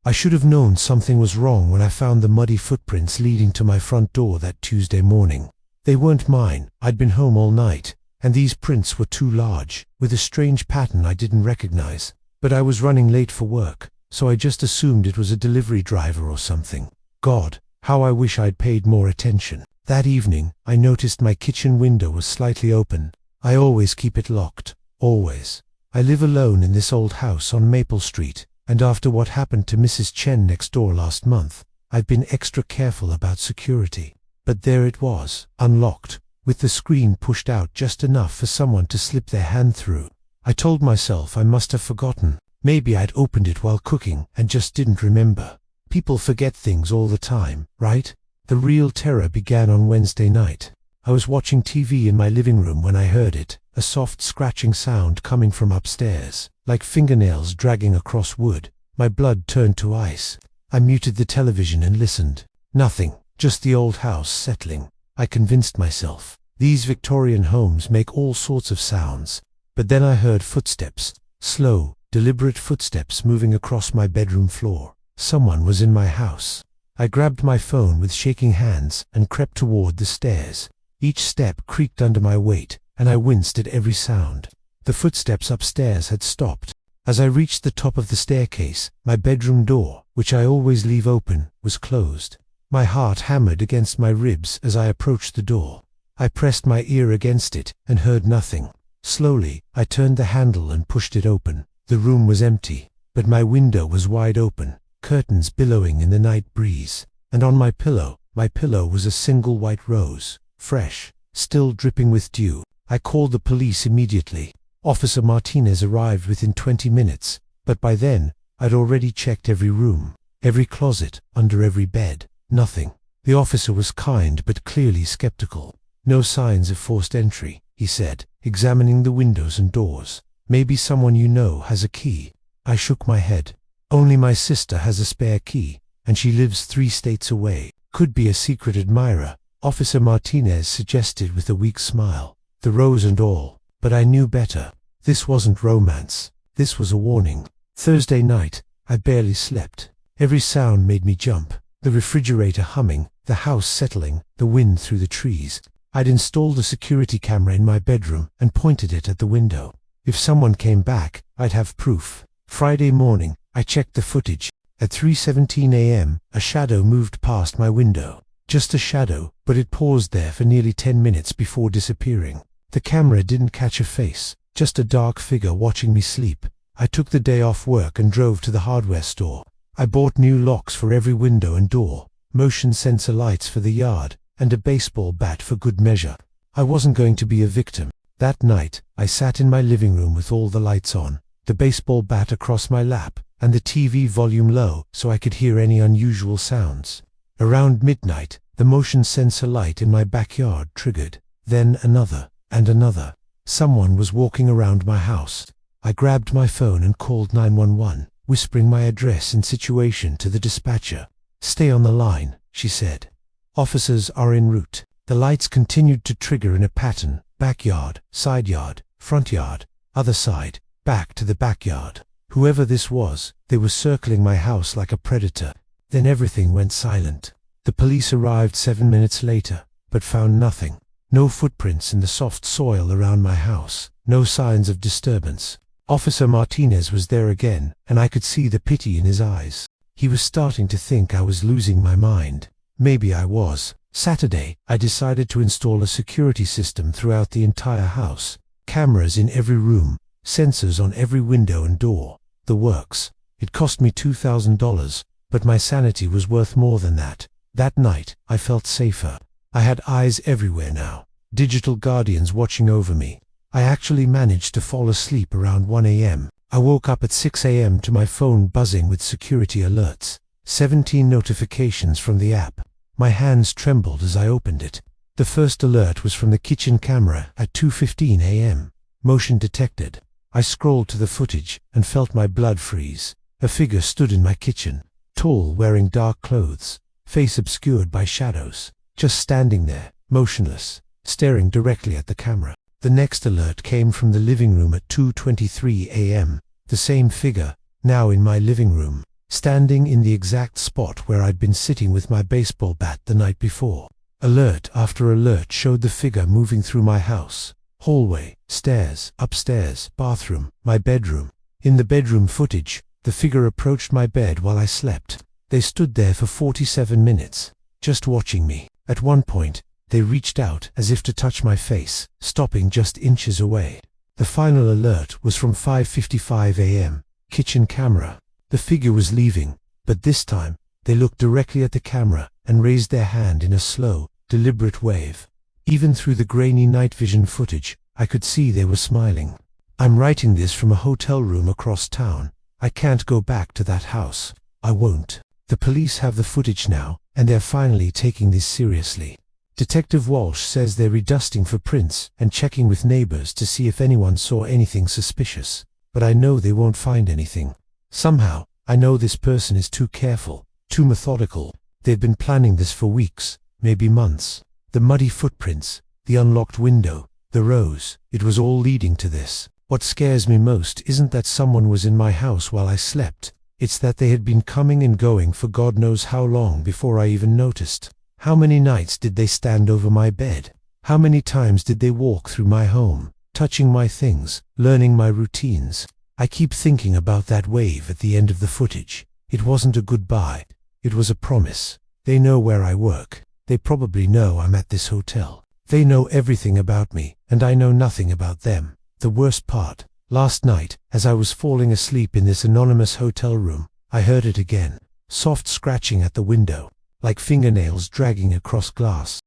I should have known something was wrong when I found the muddy footprints leading to my front door that Tuesday morning. They weren't mine. I'd been home all night, and these prints were too large, with a strange pattern I didn't recognize. But I was running late for work, so I just assumed it was a delivery driver or something. God, how I wish I'd paid more attention. That evening, I noticed my kitchen window was slightly open. I always keep it locked. Always. I live alone in this old house on Maple Street, and after what happened to Mrs. Chen next door last month, I've been extra careful about security. But there it was, unlocked, with the screen pushed out just enough for someone to slip their hand through. I told myself I must have forgotten. Maybe I'd opened it while cooking and just didn't remember. People forget things all the time, right? The real terror began on Wednesday night. I was watching TV in my living room when I heard it, a soft scratching sound coming from upstairs, like fingernails dragging across wood. My blood turned to ice. I muted the television and listened. Nothing, just the old house settling. I convinced myself. These Victorian homes make all sorts of sounds. But then I heard footsteps, slow, deliberate footsteps moving across my bedroom floor. Someone was in my house. I grabbed my phone with shaking hands and crept toward the stairs. Each step creaked under my weight, and I winced at every sound. The footsteps upstairs had stopped. As I reached the top of the staircase, my bedroom door, which I always leave open, was closed. My heart hammered against my ribs as I approached the door. I pressed my ear against it and heard nothing. Slowly, I turned the handle and pushed it open. The room was empty, but my window was wide open, curtains billowing in the night breeze. And on my pillow was a single white rose, fresh, still dripping with dew. I called the police immediately. Officer Martinez arrived within 20 minutes, but by then, I'd already checked every room, every closet, under every bed. Nothing. The officer was kind but clearly skeptical. No signs of forced entry, he said, examining the windows and doors. Maybe someone you know has a key. I shook my head. Only my sister has a spare key, and she lives 3 states away. Could be a secret admirer, Officer Martinez suggested with a weak smile. The rose and all, but I knew better. This wasn't romance. This was a warning. Thursday night, I barely slept. Every sound made me jump. The refrigerator humming, the house settling, the wind through the trees. I'd installed a security camera in my bedroom and pointed it at the window. If someone came back, I'd have proof. Friday morning, I checked the footage. At 3:17 a.m., a shadow moved past my window. Just a shadow, but it paused there for nearly 10 minutes before disappearing. The camera didn't catch a face, just a dark figure watching me sleep. I took the day off work and drove to the hardware store. I bought new locks for every window and door, motion sensor lights for the yard, and a baseball bat for good measure. I wasn't going to be a victim. That night, I sat in my living room with all the lights on, the baseball bat across my lap, and the TV volume low so I could hear any unusual sounds. Around midnight, the motion sensor light in my backyard triggered. Then another, and another. Someone was walking around my house. I grabbed my phone and called 911, whispering my address and situation to the dispatcher. "Stay on the line," she said. "Officers are en route." The lights continued to trigger in a pattern. Backyard, side yard, front yard, other side, back to the backyard. Whoever this was, they were circling my house like a predator. Then everything went silent. The police arrived 7 minutes later, but found nothing. No footprints in the soft soil around my house. No signs of disturbance. Officer Martinez was there again, and I could see the pity in his eyes. He was starting to think I was losing my mind. Maybe I was. Saturday, I decided to install a security system throughout the entire house. Cameras in every room, sensors on every window and door. The works. It cost me $2,000, but my sanity was worth more than that. That night, I felt safer. I had eyes everywhere now. Digital guardians watching over me. I actually managed to fall asleep around 1 a.m. I woke up at 6 a.m. to my phone buzzing with security alerts. 17 notifications from the app. My hands trembled as I opened it. The first alert was from the kitchen camera at 2:15 a.m. Motion detected. I scrolled to the footage and felt my blood freeze. A figure stood in my kitchen, tall, wearing dark clothes, face obscured by shadows, just standing there, motionless, staring directly at the camera. The next alert came from the living room at 2:23 a.m. The same figure, now in my living room. standing in the exact spot where I'd been sitting with my baseball bat the night before. Alert after alert showed the figure moving through my house. Hallway, stairs, upstairs, bathroom, my bedroom. In the bedroom footage, the figure approached my bed while I slept. They stood there for 47 minutes, just watching me. At one point, they reached out as if to touch my face, stopping just inches away. The final alert was from 5:55 a.m., kitchen camera. The figure was leaving, but this time, they looked directly at the camera and raised their hand in a slow, deliberate wave. Even through the grainy night vision footage, I could see they were smiling. I'm writing this from a hotel room across town. I can't go back to that house. I won't. The police have the footage now, and they're finally taking this seriously. Detective Walsh says they're redusting for prints and checking with neighbors to see if anyone saw anything suspicious. But I know they won't find anything. Somehow, I know this person is too careful, too methodical. They've been planning this for weeks, maybe months. The muddy footprints, the unlocked window, the rose, it was all leading to this. What scares me most isn't that someone was in my house while I slept. It's that they had been coming and going for God knows how long before I even noticed. How many nights did they stand over my bed? How many times did they walk through my home, touching my things, learning my routines? I keep thinking about that wave at the end of the footage. It wasn't a goodbye. It was a promise. They know where I work. They probably know I'm at this hotel. They know everything about me, and I know nothing about them. The worst part, last night, as I was falling asleep in this anonymous hotel room, I heard it again. Soft scratching at the window, like fingernails dragging across glass.